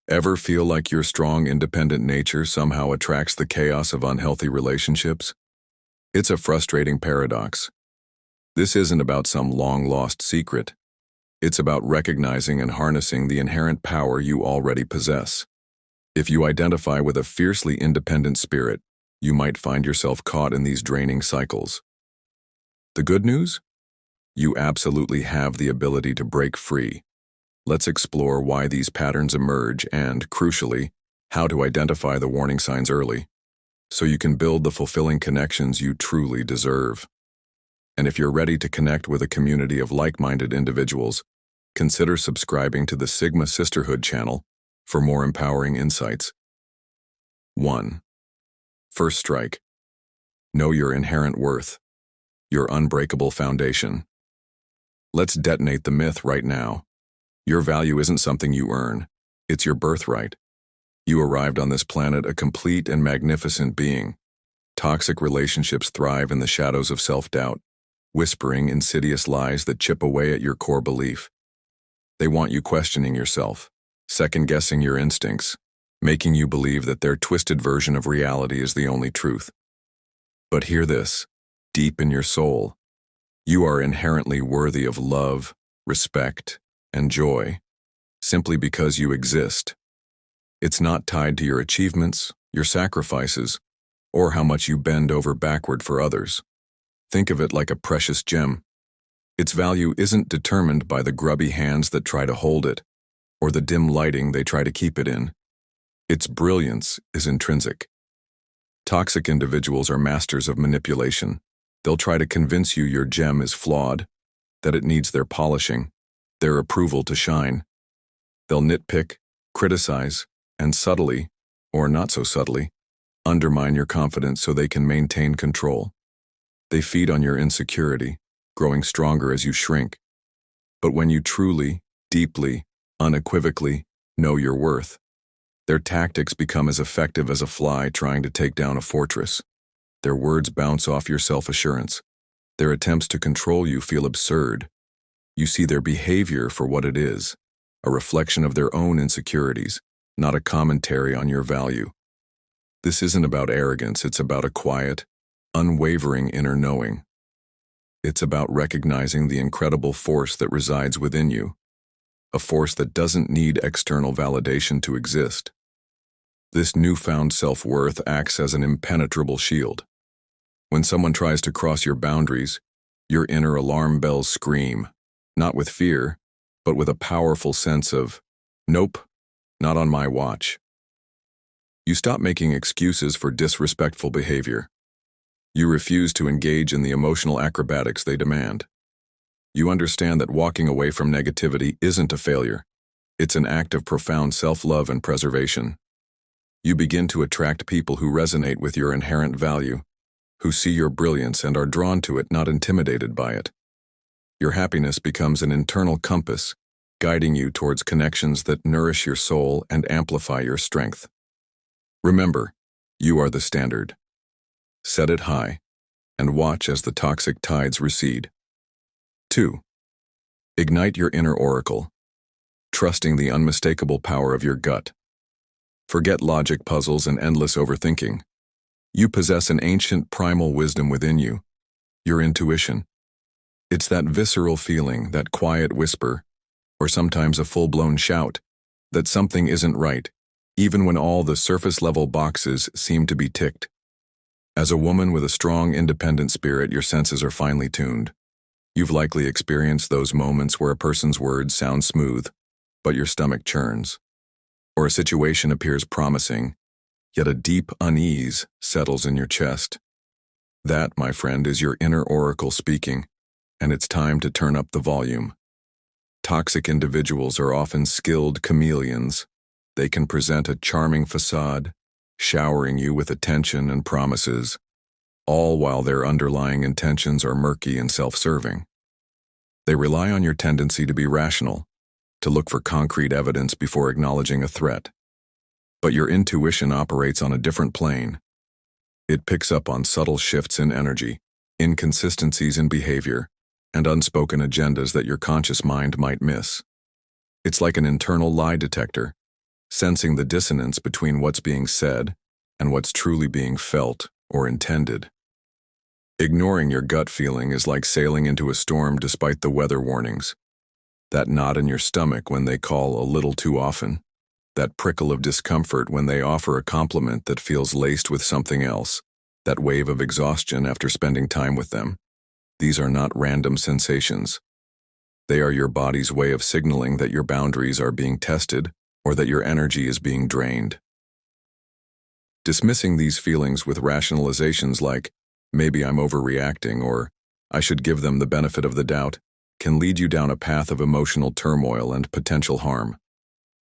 Ever feel like your strong, independent nature somehow attracts the chaos of unhealthy relationships? It's a frustrating paradox. This isn't about some long-lost secret. It's about recognizing and harnessing the inherent power you already possess. If you identify with a fiercely independent spirit, you might find yourself caught in these draining cycles. The good news? You absolutely have the ability to break free. Let's explore why these patterns emerge and, crucially, how to identify the warning signs early, so you can build the fulfilling connections you truly deserve. And if you're ready to connect with a community of like-minded individuals, consider subscribing to the Sigma Sisterhood channel for more empowering insights. 1. First strike. Know your inherent worth, your unbreakable foundation. Let's detonate the myth right now. Your value isn't something you earn, it's your birthright. You arrived on this planet a complete and magnificent being. Toxic relationships thrive in the shadows of self-doubt, whispering insidious lies that chip away at your core belief. They want you questioning yourself, second-guessing your instincts, making you believe that their twisted version of reality is the only truth. But hear this, deep in your soul, you are inherently worthy of love, respect, and joy, simply because you exist. It's not tied to your achievements, your sacrifices, or how much you bend over backward for others. Think of it like a precious gem. Its value isn't determined by the grubby hands that try to hold it, or the dim lighting they try to keep it in. Its brilliance is intrinsic. Toxic individuals are masters of manipulation. They'll try to convince you your gem is flawed, that it needs their polishing, their approval to shine. They'll nitpick, criticize, and subtly, or not so subtly, undermine your confidence so they can maintain control. They feed on your insecurity, growing stronger as you shrink. But when you truly, deeply, unequivocally know your worth, their tactics become as effective as a fly trying to take down a fortress. Their words bounce off your self-assurance. Their attempts to control you feel absurd. You see their behavior for what it is, a reflection of their own insecurities, not a commentary on your value. This isn't about arrogance, it's about a quiet, unwavering inner knowing. It's about recognizing the incredible force that resides within you, a force that doesn't need external validation to exist. This newfound self-worth acts as an impenetrable shield. When someone tries to cross your boundaries, your inner alarm bells scream, not with fear, but with a powerful sense of, nope, not on my watch. You stop making excuses for disrespectful behavior. You refuse to engage in the emotional acrobatics they demand. You understand that walking away from negativity isn't a failure. It's an act of profound self-love and preservation. You begin to attract people who resonate with your inherent value, who see your brilliance and are drawn to it, not intimidated by it. Your happiness becomes an internal compass, guiding you towards connections that nourish your soul and amplify your strength. Remember, you are the standard. Set it high, and watch as the toxic tides recede. 2. Ignite your inner oracle, trusting the unmistakable power of your gut. Forget logic puzzles and endless overthinking. You possess an ancient primal wisdom within you, your intuition. It's that visceral feeling, that quiet whisper, or sometimes a full-blown shout, that something isn't right, even when all the surface-level boxes seem to be ticked. As a woman with a strong, independent spirit, your senses are finely tuned. You've likely experienced those moments where a person's words sound smooth, but your stomach churns. Or a situation appears promising, yet a deep unease settles in your chest. That, my friend, is your inner oracle speaking, and it's time to turn up the volume. Toxic individuals are often skilled chameleons. They can present a charming facade, showering you with attention and promises, all while their underlying intentions are murky and self-serving. They rely on your tendency to be rational, to look for concrete evidence before acknowledging a threat. But your intuition operates on a different plane. It picks up on subtle shifts in energy, inconsistencies in behavior, and unspoken agendas that your conscious mind might miss. It's like an internal lie detector, sensing the dissonance between what's being said and what's truly being felt or intended. Ignoring your gut feeling is like sailing into a storm despite the weather warnings. That knot in your stomach when they call a little too often. That prickle of discomfort when they offer a compliment that feels laced with something else. That wave of exhaustion after spending time with them. These are not random sensations. They are your body's way of signaling that your boundaries are being tested or that your energy is being drained. Dismissing these feelings with rationalizations like, maybe I'm overreacting or I should give them the benefit of the doubt, can lead you down a path of emotional turmoil and potential harm.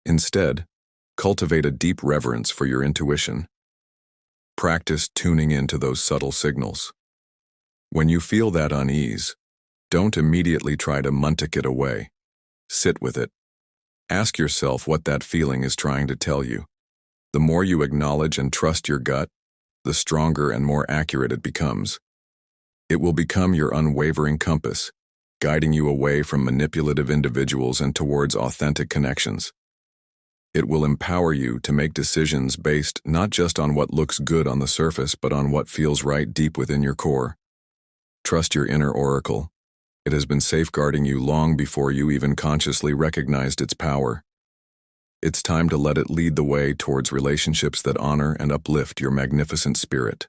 Instead, cultivate a deep reverence for your intuition. Practice tuning into those subtle signals. When you feel that unease, don't immediately try to muntic it away. Sit with it. Ask yourself what that feeling is trying to tell you. The more you acknowledge and trust your gut, the stronger and more accurate it becomes. It will become your unwavering compass, guiding you away from manipulative individuals and towards authentic connections. It will empower you to make decisions based not just on what looks good on the surface, but on what feels right deep within your core. Trust your inner oracle. It has been safeguarding you long before you even consciously recognized its power. It's time to let it lead the way towards relationships that honor and uplift your magnificent spirit.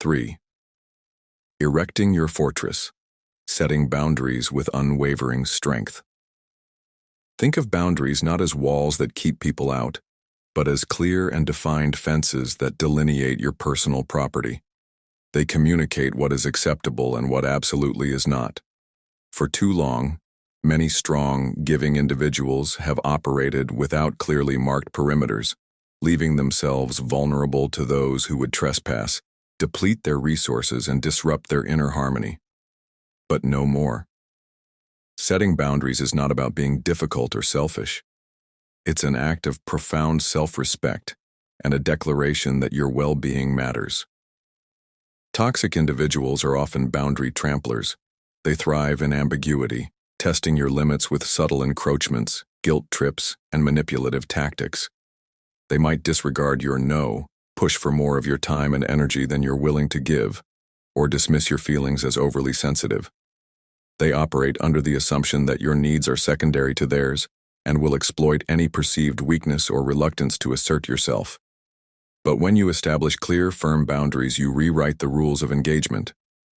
3. Erecting your fortress. Setting boundaries with unwavering strength. Think of boundaries not as walls that keep people out, but as clear and defined fences that delineate your personal property. They communicate what is acceptable and what absolutely is not. For too long, many strong, giving individuals have operated without clearly marked perimeters, leaving themselves vulnerable to those who would trespass, deplete their resources, and disrupt their inner harmony. But no more. Setting boundaries is not about being difficult or selfish. It's an act of profound self-respect and a declaration that your well-being matters. Toxic individuals are often boundary tramplers. They thrive in ambiguity, testing your limits with subtle encroachments, guilt trips, and manipulative tactics. They might disregard your no, push for more of your time and energy than you're willing to give, or dismiss your feelings as overly sensitive. They operate under the assumption that your needs are secondary to theirs and will exploit any perceived weakness or reluctance to assert yourself. But when you establish clear, firm boundaries, you rewrite the rules of engagement.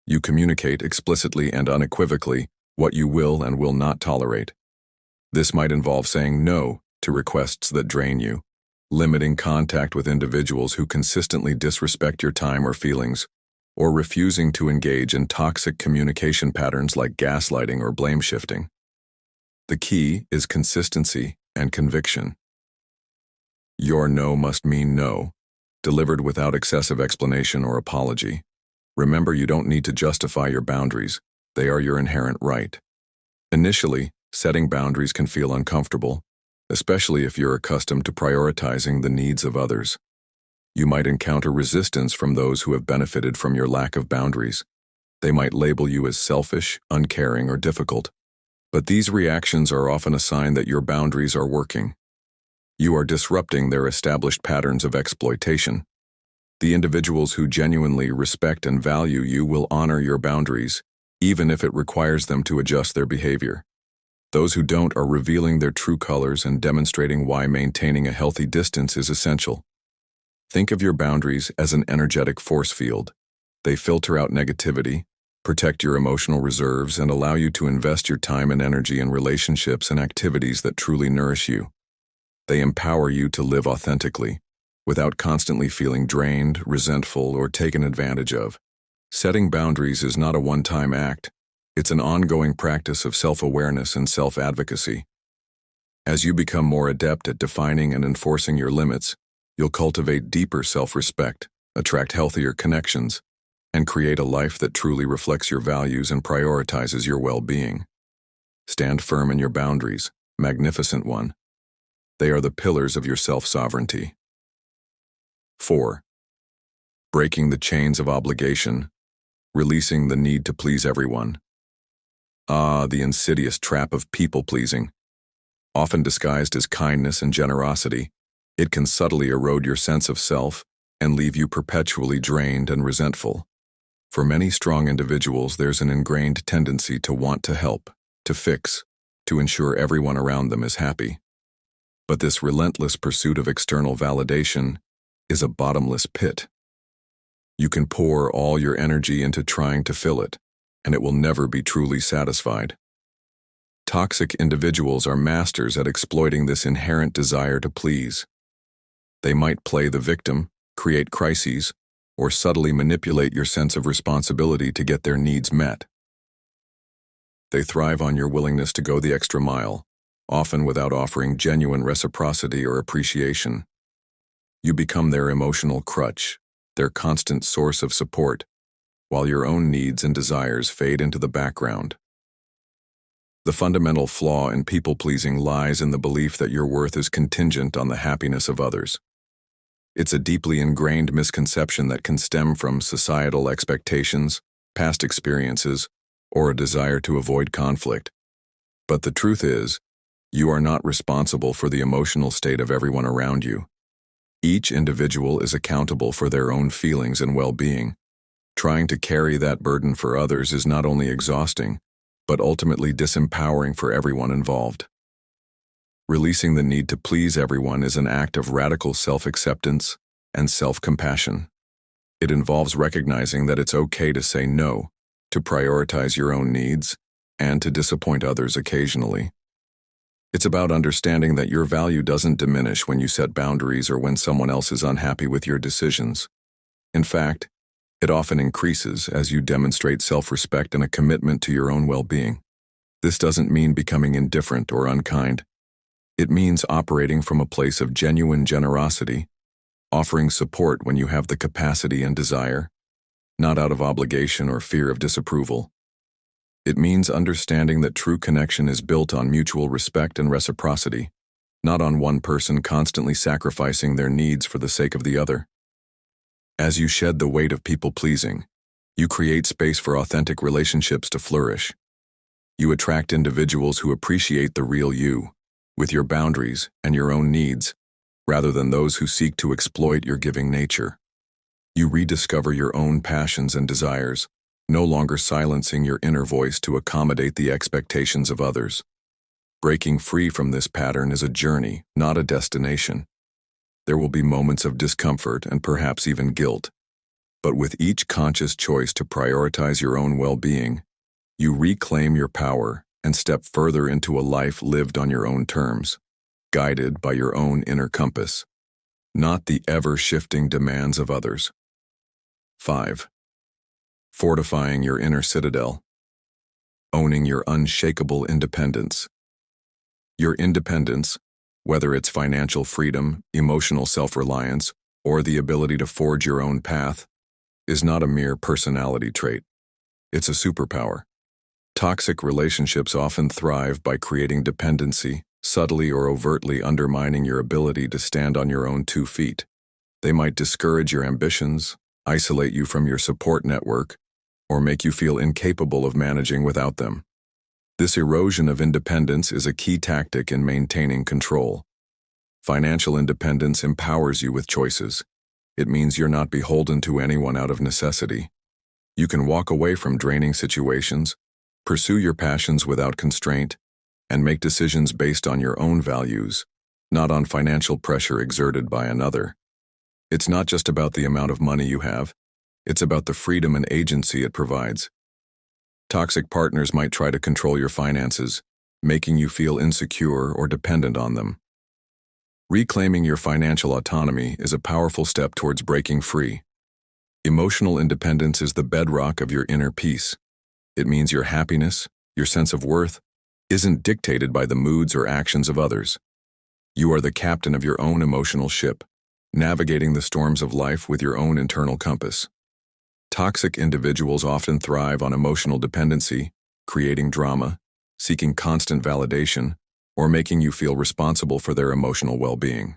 You communicate explicitly and unequivocally what you will and will not tolerate. This might involve saying no to requests that drain you, limiting contact with individuals who consistently disrespect your time or feelings, or refusing to engage in toxic communication patterns like gaslighting or blame shifting. The key is consistency and conviction. Your no must mean no, delivered without excessive explanation or apology. Remember, you don't need to justify your boundaries. They are your inherent right. Initially, setting boundaries can feel uncomfortable, especially if you're accustomed to prioritizing the needs of others. You might encounter resistance from those who have benefited from your lack of boundaries. They might label you as selfish, uncaring, or difficult. But these reactions are often a sign that your boundaries are working. You are disrupting their established patterns of exploitation. The individuals who genuinely respect and value you will honor your boundaries, even if it requires them to adjust their behavior. Those who don't are revealing their true colors and demonstrating why maintaining a healthy distance is essential. Think of your boundaries as an energetic force field. They filter out negativity, protect your emotional reserves, and allow you to invest your time and energy in relationships and activities that truly nourish you. They empower you to live authentically, without constantly feeling drained, resentful, or taken advantage of. Setting boundaries is not a one-time act. It's an ongoing practice of self-awareness and self-advocacy. As you become more adept at defining and enforcing your limits, you'll cultivate deeper self-respect, attract healthier connections, and create a life that truly reflects your values and prioritizes your well-being. Stand firm in your boundaries, magnificent one. They are the pillars of your self-sovereignty. 4. Breaking the chains of obligation, releasing the need to please everyone. Ah, the insidious trap of people-pleasing. Often disguised as kindness and generosity, it can subtly erode your sense of self and leave you perpetually drained and resentful. For many strong individuals, there's an ingrained tendency to want to help, to fix, to ensure everyone around them is happy. But this relentless pursuit of external validation is a bottomless pit. You can pour all your energy into trying to fill it, and it will never be truly satisfied. Toxic individuals are masters at exploiting this inherent desire to please. They might play the victim, create crises, or subtly manipulate your sense of responsibility to get their needs met. They thrive on your willingness to go the extra mile, often without offering genuine reciprocity or appreciation. You become their emotional crutch, their constant source of support, while your own needs and desires fade into the background. The fundamental flaw in people-pleasing lies in the belief that your worth is contingent on the happiness of others. It's a deeply ingrained misconception that can stem from societal expectations, past experiences, or a desire to avoid conflict. But the truth is, you are not responsible for the emotional state of everyone around you. Each individual is accountable for their own feelings and well-being. Trying to carry that burden for others is not only exhausting, but ultimately disempowering for everyone involved. Releasing the need to please everyone is an act of radical self-acceptance and self-compassion. It involves recognizing that it's okay to say no, to prioritize your own needs, and to disappoint others occasionally. It's about understanding that your value doesn't diminish when you set boundaries or when someone else is unhappy with your decisions. In fact, it often increases as you demonstrate self-respect and a commitment to your own well-being. This doesn't mean becoming indifferent or unkind. It means operating from a place of genuine generosity, offering support when you have the capacity and desire, not out of obligation or fear of disapproval. It means understanding that true connection is built on mutual respect and reciprocity, not on one person constantly sacrificing their needs for the sake of the other. As you shed the weight of people-pleasing, you create space for authentic relationships to flourish. You attract individuals who appreciate the real you, with your boundaries and your own needs, rather than those who seek to exploit your giving nature. You rediscover your own passions and desires, no longer silencing your inner voice to accommodate the expectations of others. Breaking free from this pattern is a journey, not a destination. There will be moments of discomfort and perhaps even guilt. But with each conscious choice to prioritize your own well-being, you reclaim your power and step further into a life lived on your own terms, guided by your own inner compass, not the ever-shifting demands of others. 5. Fortifying your inner citadel. Owning your unshakable independence. Your independence, whether it's financial freedom, emotional self-reliance, or the ability to forge your own path, is not a mere personality trait. It's a superpower. Toxic relationships often thrive by creating dependency, subtly or overtly undermining your ability to stand on your own 2 feet. They might discourage your ambitions, isolate you from your support network, or make you feel incapable of managing without them. This erosion of independence is a key tactic in maintaining control. Financial independence empowers you with choices. It means you're not beholden to anyone out of necessity. You can walk away from draining situations, pursue your passions without constraint, and make decisions based on your own values, not on financial pressure exerted by another. It's not just about the amount of money you have, it's about the freedom and agency it provides. Toxic partners might try to control your finances, making you feel insecure or dependent on them. Reclaiming your financial autonomy is a powerful step towards breaking free. Emotional independence is the bedrock of your inner peace. It means your happiness, your sense of worth, isn't dictated by the moods or actions of others. You are the captain of your own emotional ship, navigating the storms of life with your own internal compass. Toxic individuals often thrive on emotional dependency, creating drama, seeking constant validation, or making you feel responsible for their emotional well-being.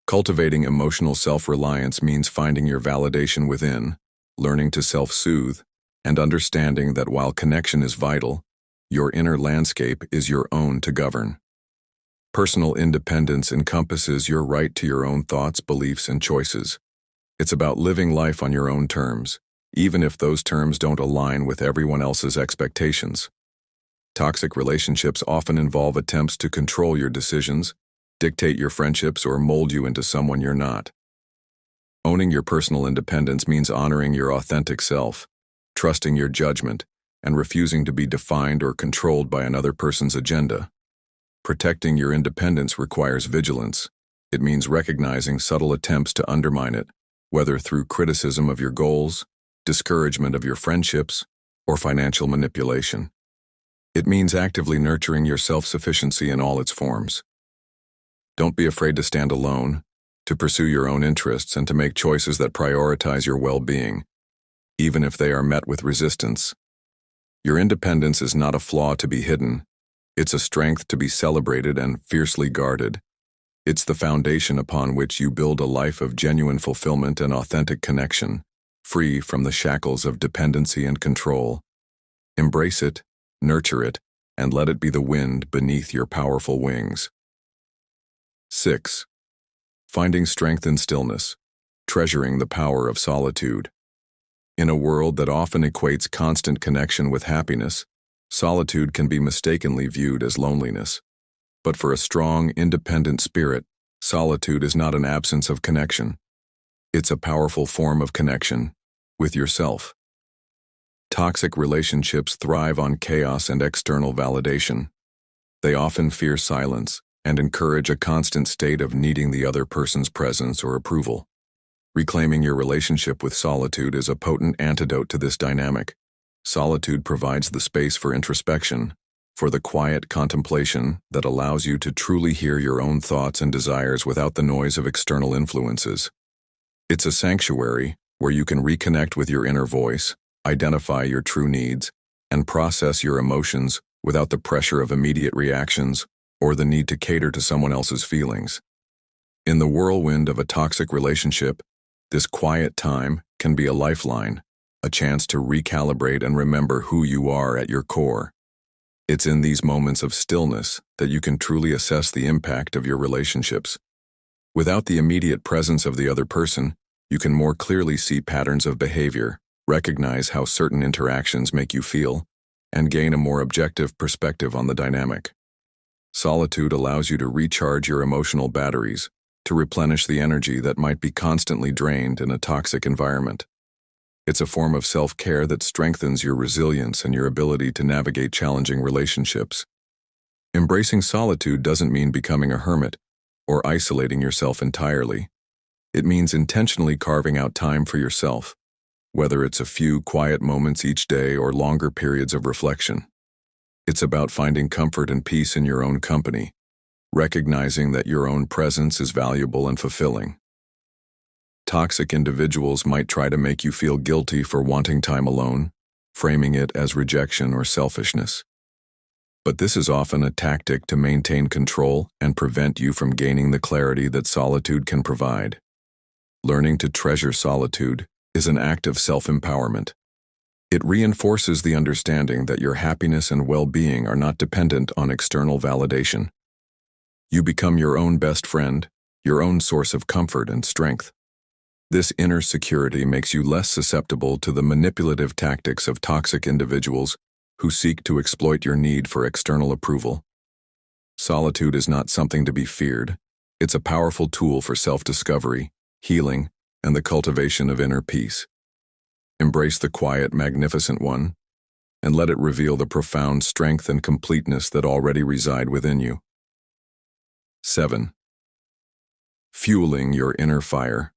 Cultivating emotional self-reliance means finding your validation within, learning to self-soothe, and understanding that while connection is vital, your inner landscape is your own to govern. Personal independence encompasses your right to your own thoughts, beliefs, and choices. It's about living life on your own terms, even if those terms don't align with everyone else's expectations. Toxic relationships often involve attempts to control your decisions, dictate your friendships, or mold you into someone you're not. Owning your personal independence means honoring your authentic self, trusting your judgment, and refusing to be defined or controlled by another person's agenda. Protecting your independence requires vigilance. It means recognizing subtle attempts to undermine it, whether through criticism of your goals, discouragement of your friendships, or financial manipulation. It means actively nurturing your self-sufficiency in all its forms. Don't be afraid to stand alone, to pursue your own interests, and to make choices that prioritize your well-being, even if they are met with resistance. Your independence is not a flaw to be hidden. It's a strength to be celebrated and fiercely guarded. It's the foundation upon which you build a life of genuine fulfillment and authentic connection, free from the shackles of dependency and control. Embrace it, nurture it, and let it be the wind beneath your powerful wings. 6. Finding strength in stillness, treasuring the power of solitude. In a world that often equates constant connection with happiness, solitude can be mistakenly viewed as loneliness. But for a strong, independent spirit, solitude is not an absence of connection. It's a powerful form of connection with yourself. Toxic relationships thrive on chaos and external validation. They often fear silence and encourage a constant state of needing the other person's presence or approval. Reclaiming your relationship with solitude is a potent antidote to this dynamic. Solitude provides the space for introspection, for the quiet contemplation that allows you to truly hear your own thoughts and desires without the noise of external influences. It's a sanctuary where you can reconnect with your inner voice, identify your true needs, and process your emotions without the pressure of immediate reactions or the need to cater to someone else's feelings. In the whirlwind of a toxic relationship, this quiet time can be a lifeline, a chance to recalibrate and remember who you are at your core. It's in these moments of stillness that you can truly assess the impact of your relationships. Without the immediate presence of the other person, you can more clearly see patterns of behavior, recognize how certain interactions make you feel, and gain a more objective perspective on the dynamic. Solitude allows you to recharge your emotional batteries, to replenish the energy that might be constantly drained in a toxic environment. It's a form of self-care that strengthens your resilience and your ability to navigate challenging relationships. Embracing solitude doesn't mean becoming a hermit or isolating yourself entirely. It means intentionally carving out time for yourself, whether it's a few quiet moments each day or longer periods of reflection. It's about finding comfort and peace in your own company, recognizing that your own presence is valuable and fulfilling. Toxic individuals might try to make you feel guilty for wanting time alone, framing it as rejection or selfishness. But this is often a tactic to maintain control and prevent you from gaining the clarity that solitude can provide. Learning to treasure solitude is an act of self-empowerment. It reinforces the understanding that your happiness and well-being are not dependent on external validation. You become your own best friend, your own source of comfort and strength. This inner security makes you less susceptible to the manipulative tactics of toxic individuals who seek to exploit your need for external approval. Solitude is not something to be feared. It's a powerful tool for self-discovery, healing, and the cultivation of inner peace. Embrace the quiet, magnificent one, and let it reveal the profound strength and completeness that already reside within you. 7. Fueling your inner fire.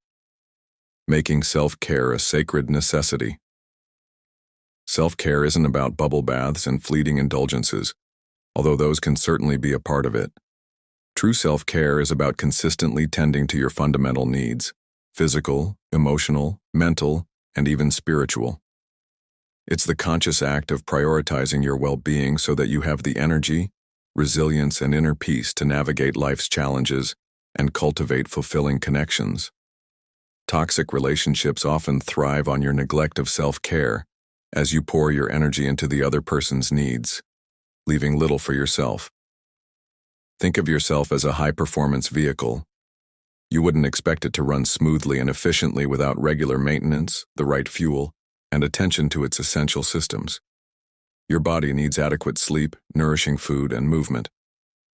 Making self-care a sacred necessity. Self-care isn't about bubble baths and fleeting indulgences, although those can certainly be a part of it. True self-care is about consistently tending to your fundamental needs: physical, emotional, mental, and even spiritual. It's the conscious act of prioritizing your well-being so that you have the energy, resilience, and inner peace to navigate life's challenges and cultivate fulfilling connections. Toxic relationships often thrive on your neglect of self-care as you pour your energy into the other person's needs, leaving little for yourself. Think of yourself as a high-performance vehicle. You wouldn't expect it to run smoothly and efficiently without regular maintenance, the right fuel, and attention to its essential systems. Your body needs adequate sleep, nourishing food, and movement.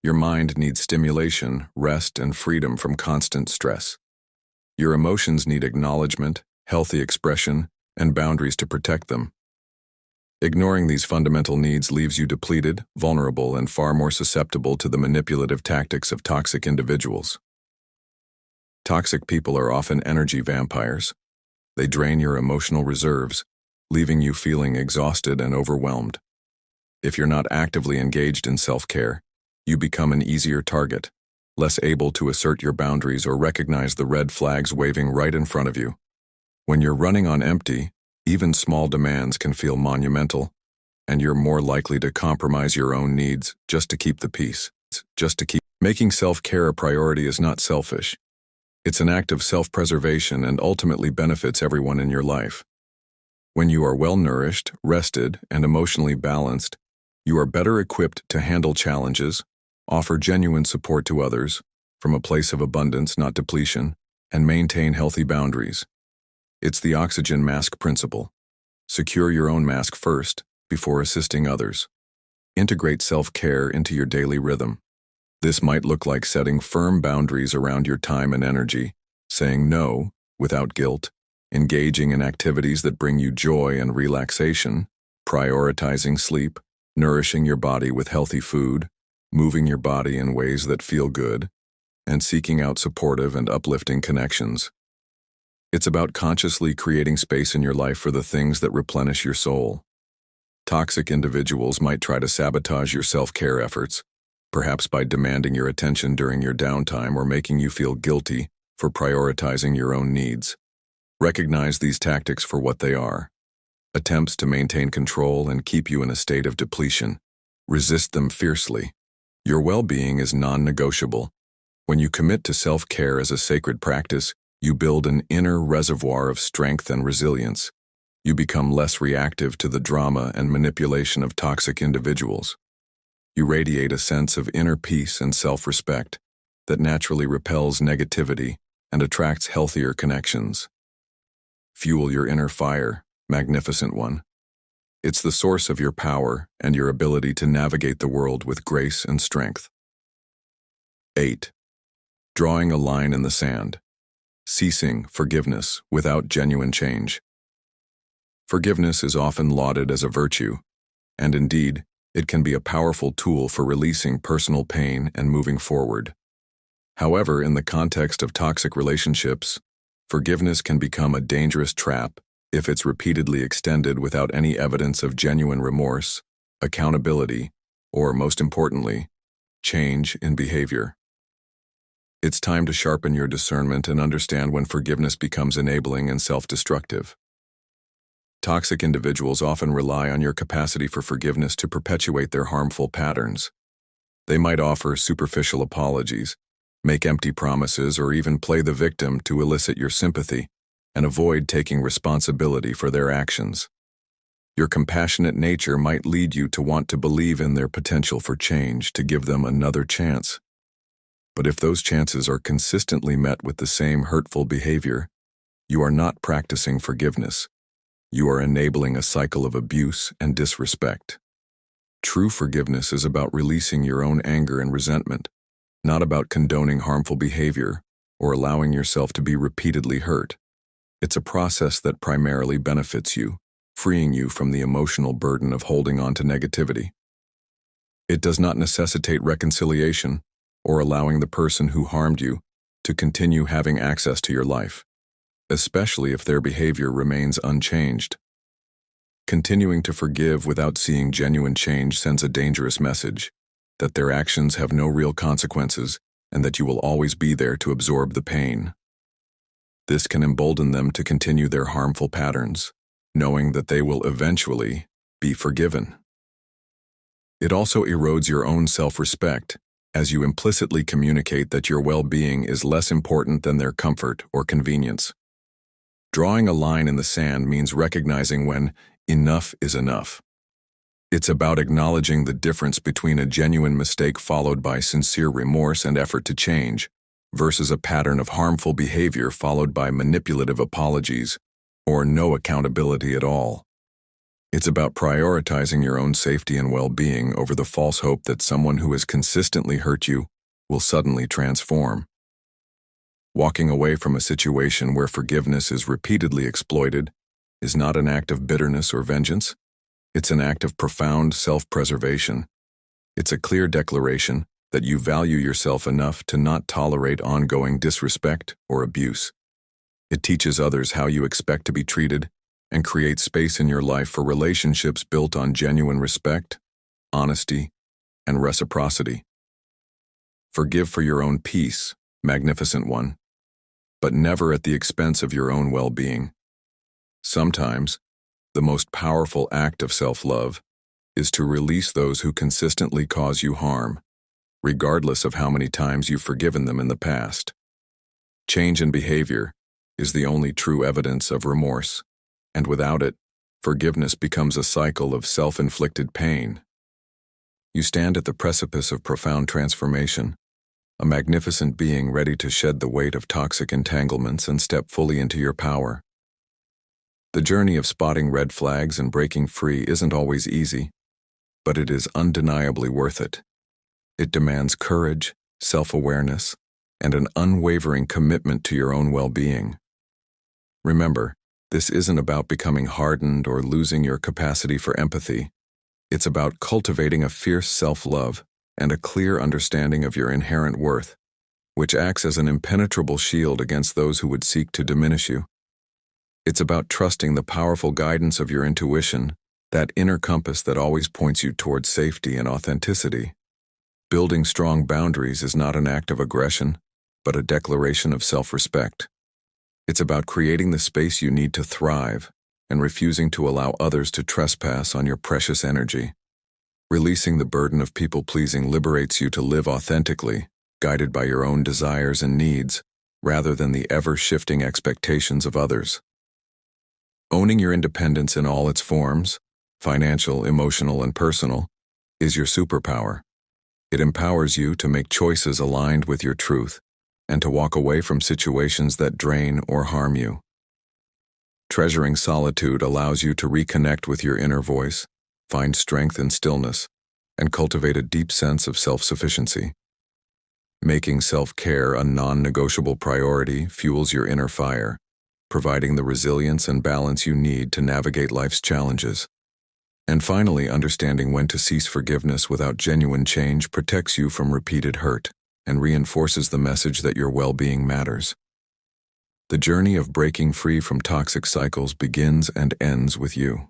Your mind needs stimulation, rest, and freedom from constant stress. Your emotions need acknowledgement, healthy expression, and boundaries to protect them. Ignoring these fundamental needs leaves you depleted, vulnerable, and far more susceptible to the manipulative tactics of toxic individuals. Toxic people are often energy vampires. They drain your emotional reserves, leaving you feeling exhausted and overwhelmed. If you're not actively engaged in self-care, you become an easier target, less able to assert your boundaries or recognize the red flags waving right in front of you. When you're running on empty, even small demands can feel monumental, and you're more likely to compromise your own needs just to keep the peace. Making self-care a priority is not selfish. It's an act of self-preservation and ultimately benefits everyone in your life. When you are well-nourished, rested, and emotionally balanced, you are better equipped to handle challenges, offer genuine support to others, from a place of abundance, not depletion, and maintain healthy boundaries. It's the oxygen mask principle. Secure your own mask first, before assisting others. Integrate self-care into your daily rhythm. This might look like setting firm boundaries around your time and energy, saying no without guilt, engaging in activities that bring you joy and relaxation, prioritizing sleep, nourishing your body with healthy food, moving your body in ways that feel good, and seeking out supportive and uplifting connections. It's about consciously creating space in your life for the things that replenish your soul. Toxic individuals might try to sabotage your self-care efforts, perhaps by demanding your attention during your downtime or making you feel guilty for prioritizing your own needs. Recognize these tactics for what they are: attempts to maintain control and keep you in a state of depletion. Resist them fiercely. Your well-being is non-negotiable. When you commit to self-care as a sacred practice, you build an inner reservoir of strength and resilience. You become less reactive to the drama and manipulation of toxic individuals. You radiate a sense of inner peace and self-respect that naturally repels negativity and attracts healthier connections. Fuel your inner fire, magnificent one. It's the source of your power and your ability to navigate the world with grace and strength. 8. Drawing a line in the sand. Ceasing forgiveness without genuine change. Forgiveness is often lauded as a virtue, and indeed, it can be a powerful tool for releasing personal pain and moving forward. However, in the context of toxic relationships, forgiveness can become a dangerous trap if it's repeatedly extended without any evidence of genuine remorse, accountability, or, most importantly, change in behavior. It's time to sharpen your discernment and understand when forgiveness becomes enabling and self-destructive. Toxic individuals often rely on your capacity for forgiveness to perpetuate their harmful patterns. They might offer superficial apologies, make empty promises, or even play the victim to elicit your sympathy and avoid taking responsibility for their actions. Your compassionate nature might lead you to want to believe in their potential for change, to give them another chance. But if those chances are consistently met with the same hurtful behavior, you are not practicing forgiveness. You are enabling a cycle of abuse and disrespect. True forgiveness is about releasing your own anger and resentment, not about condoning harmful behavior or allowing yourself to be repeatedly hurt. It's a process that primarily benefits you, freeing you from the emotional burden of holding on to negativity. It does not necessitate reconciliation or allowing the person who harmed you to continue having access to your life, especially if their behavior remains unchanged. Continuing to forgive without seeing genuine change sends a dangerous message that their actions have no real consequences and that you will always be there to absorb the pain. This can embolden them to continue their harmful patterns, knowing that they will eventually be forgiven. It also erodes your own self-respect, as you implicitly communicate that your well-being is less important than their comfort or convenience. Drawing a line in the sand means recognizing when enough is enough. It's about acknowledging the difference between a genuine mistake followed by sincere remorse and effort to change, versus a pattern of harmful behavior followed by manipulative apologies or no accountability at all. It's about prioritizing your own safety and well-being over the false hope that someone who has consistently hurt you will suddenly transform. Walking away from a situation where forgiveness is repeatedly exploited is not an act of bitterness or vengeance. It's an act of profound self-preservation. It's a clear declaration that you value yourself enough to not tolerate ongoing disrespect or abuse. It teaches others how you expect to be treated and creates space in your life for relationships built on genuine respect, honesty, and reciprocity. Forgive for your own peace, magnificent one, but never at the expense of your own well-being. Sometimes, the most powerful act of self-love is to release those who consistently cause you harm, regardless of how many times you've forgiven them in the past. Change in behavior is the only true evidence of remorse, and without it, forgiveness becomes a cycle of self-inflicted pain. You stand at the precipice of profound transformation, a magnificent being ready to shed the weight of toxic entanglements and step fully into your power. The journey of spotting red flags and breaking free isn't always easy, but it is undeniably worth it. It demands courage, self-awareness, and an unwavering commitment to your own well-being. Remember, this isn't about becoming hardened or losing your capacity for empathy. It's about cultivating a fierce self-love and a clear understanding of your inherent worth, which acts as an impenetrable shield against those who would seek to diminish you. It's about trusting the powerful guidance of your intuition, that inner compass that always points you towards safety and authenticity. Building strong boundaries is not an act of aggression, but a declaration of self-respect. It's about creating the space you need to thrive and refusing to allow others to trespass on your precious energy. Releasing the burden of people-pleasing liberates you to live authentically, guided by your own desires and needs, rather than the ever-shifting expectations of others. Owning your independence in all its forms, financial, emotional, and personal, is your superpower. It empowers you to make choices aligned with your truth and to walk away from situations that drain or harm you. Treasuring solitude allows you to reconnect with your inner voice, find strength in stillness, and cultivate a deep sense of self-sufficiency. Making self-care a non-negotiable priority fuels your inner fire, providing the resilience and balance you need to navigate life's challenges. And finally, understanding when to cease forgiveness without genuine change protects you from repeated hurt and reinforces the message that your well-being matters. The journey of breaking free from toxic cycles begins and ends with you.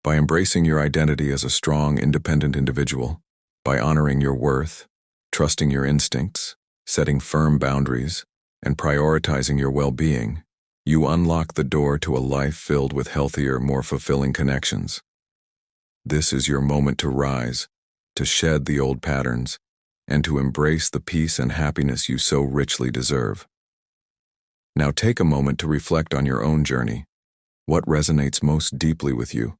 By embracing your identity as a strong, independent individual, by honoring your worth, trusting your instincts, setting firm boundaries, and prioritizing your well-being, you unlock the door to a life filled with healthier, more fulfilling connections. This is your moment to rise, to shed the old patterns, and to embrace the peace and happiness you so richly deserve. Now take a moment to reflect on your own journey. What resonates most deeply with you?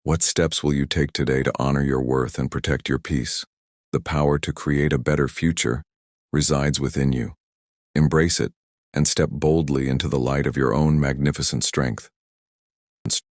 What steps will you take today to honor your worth and protect your peace? The power to create a better future resides within you. Embrace it and step boldly into the light of your own magnificent strength.